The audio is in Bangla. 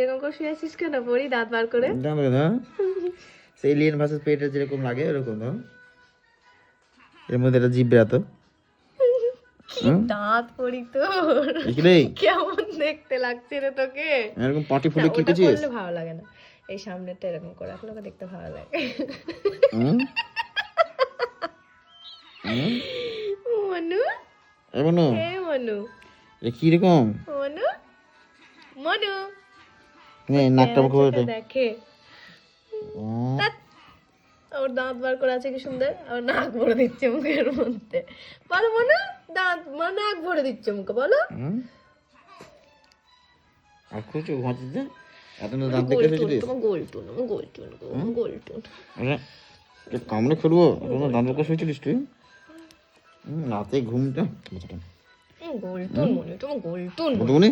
এরকম করে শুয়ে আছিস কেন পরি দাঁত বার করে? দাঁড়াবে না, সেই এলিয়েন ভার্সেস প্রেডেটর যেরকম লাগে ওরকম না। এর মধ্যে একটা জিভ বেরাতো। কি দাঁত পরি তোর, কেমন দেখতে লাগছে রে তোকে। এরকম পাটি ফুলে না, কি ওটা করছিস? করলে ভালো লাগে না, এই সামনেটা এরকম করে রাখলে ওকে দেখতে ভালো লাগে। মনু, এ মনু, এ মনু, এ কি রকম? মনু, মনু নাকটা মুখে দেখে। ধ্যাৎ, ওর দাঁত বার করে আছে কি সুন্দর, আর নাক ভরে দিচ্ছে মুখের মধ্যে। বলো মনু, দাঁত নাক ভরে দিচ্ছে মুখে, বলো। আর খুঁজো ঘুমাচ্ছিস? এত না দাঁত দেখে এসেছিলিস? তোমার গোলটুন, আমার গোলটুন, গোলটুন। কামড়ে ফেলবো, দাঁত দেখে শুয়েছিলিস তুই? রাতে ঘুমটা গোলটুন মনে, তোমার গোলটুন। মনে